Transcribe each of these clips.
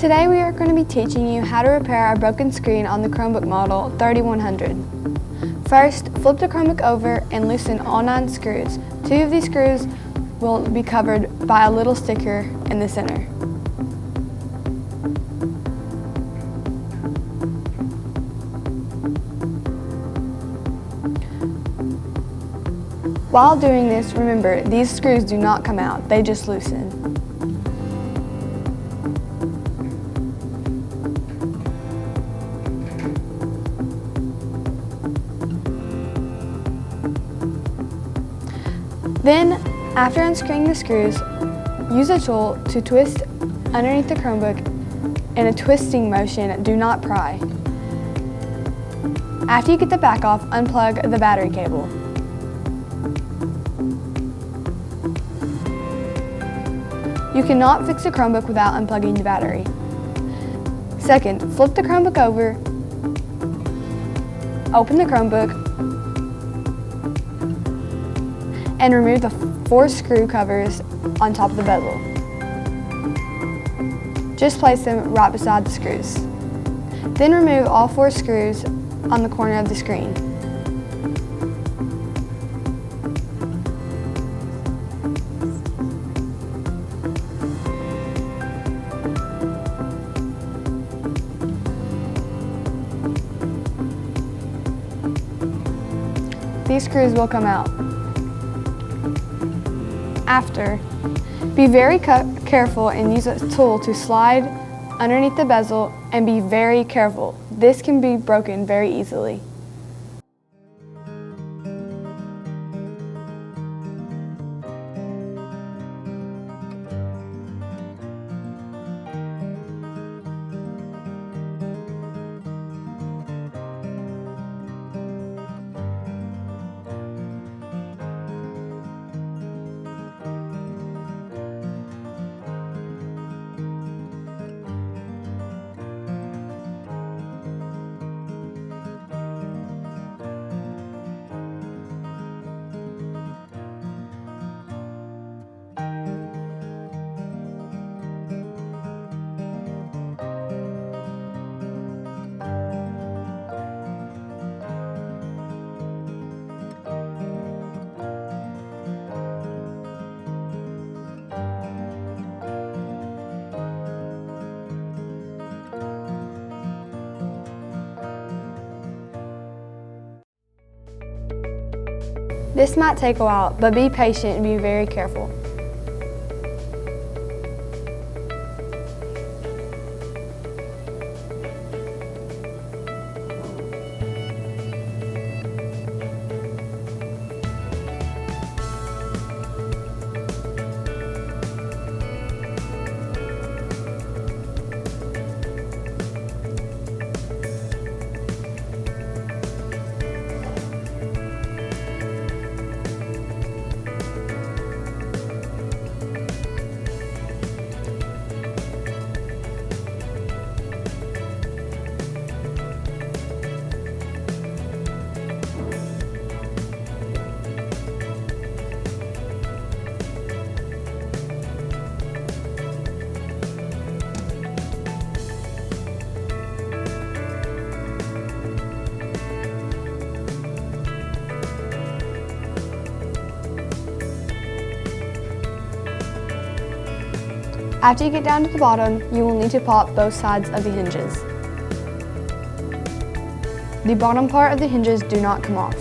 Today we are going to be teaching you how to repair a broken screen on the Chromebook model 3100. First, flip the Chromebook over and loosen all 9 screws. 2 of these screws will be covered by a little sticker in the center. While doing this, remember, these screws do not come out, they just loosen. Then, after unscrewing the screws, use a tool to twist underneath the Chromebook in a twisting motion. Do not pry. After you get the back off, unplug the battery cable. You cannot fix a Chromebook without unplugging the battery. Second, flip the Chromebook over, open the Chromebook, and remove the 4 screw covers on top of the bezel. Just place them right beside the screws. Then remove all 4 screws on the corner of the screen. These screws will come out. After, be very careful and use a tool to slide underneath the bezel and be very careful. This can be broken very easily. This might take a while, but be patient and be very careful. After you get down to the bottom, you will need to pop both sides of the hinges. The bottom part of the hinges do not come off.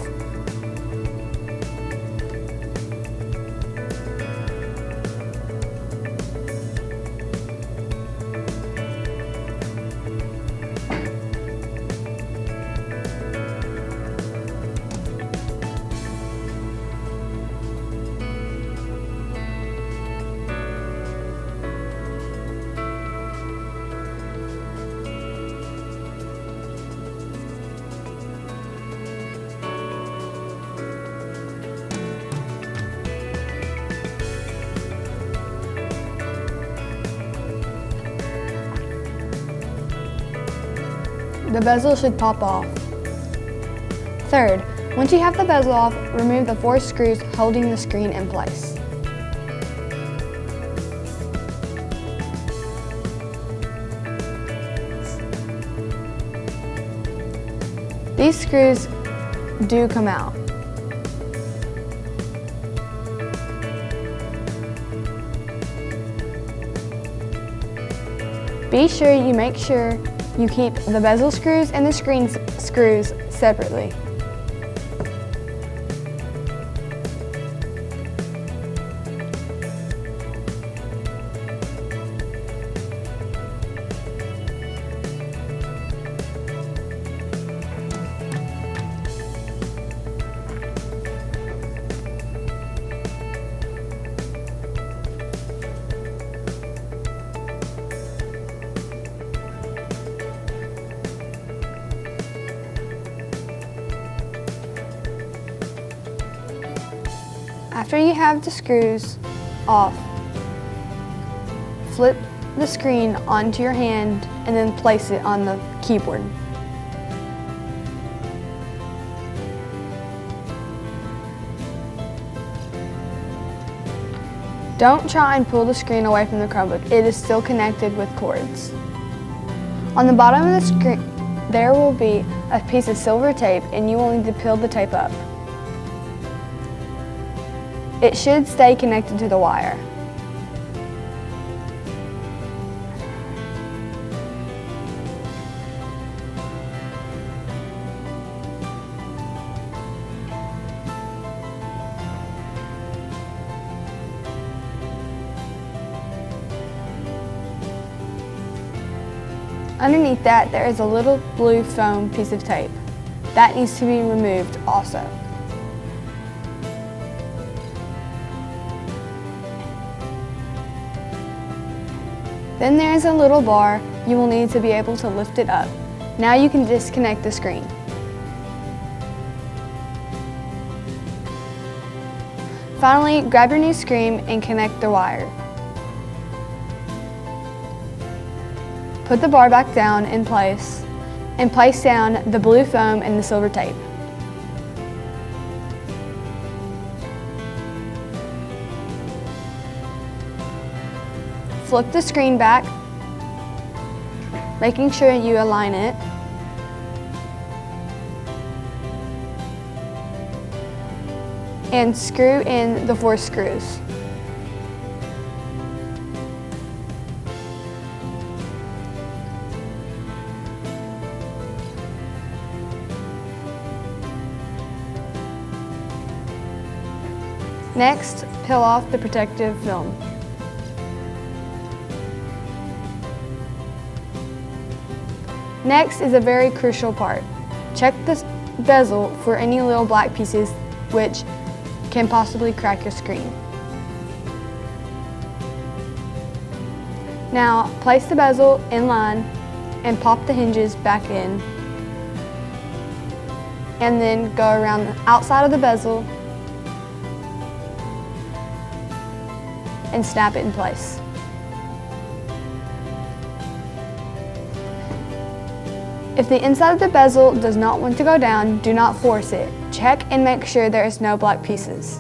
The bezel should pop off. Third, once you have the bezel off, remove the 4 screws holding the screen in place. These screws do come out. Be sure you keep the bezel screws and the screen screws separately. After you have the screws off, flip the screen onto your hand and then place it on the keyboard. Don't try and pull the screen away from the Chromebook. It is still connected with cords. On the bottom of the screen, there will be a piece of silver tape and you will need to peel the tape up. It should stay connected to the wire. Underneath that, there is a little blue foam piece of tape. That needs to be removed also. Then there is a little bar. You will need to be able to lift it up. Now you can disconnect the screen. Finally, grab your new screen and connect the wire. Put the bar back down in place and place down the blue foam and the silver tape. Flip the screen back, making sure you align it. And screw in the 4 screws. Next, peel off the protective film. Next is a very crucial part. Check the bezel for any little black pieces which can possibly crack your screen. Now, place the bezel in line and pop the hinges back in. And then go around the outside of the bezel and snap it in place. If the inside of the bezel does not want to go down, do not force it. Check and make sure there is no black pieces.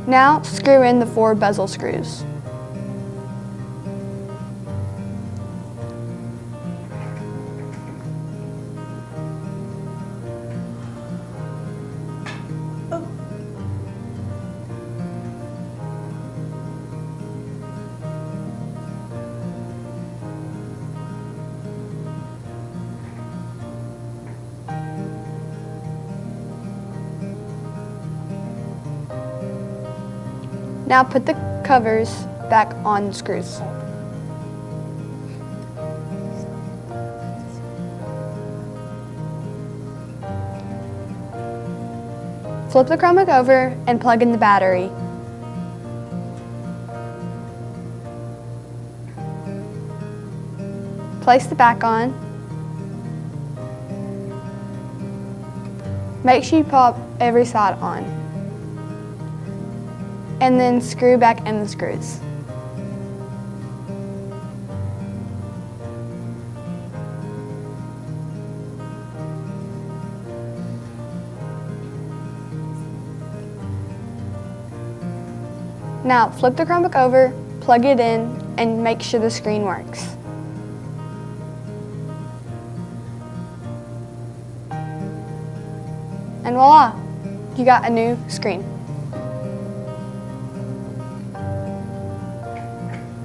Now screw in the 4 bezel screws. Now put the covers back on the screws. Flip the Chromebook over and plug in the battery. Place the back on. Make sure you pop every side on. And then screw back in the screws. Now flip the Chromebook over, plug it in, and make sure the screen works. And voila, you got a new screen.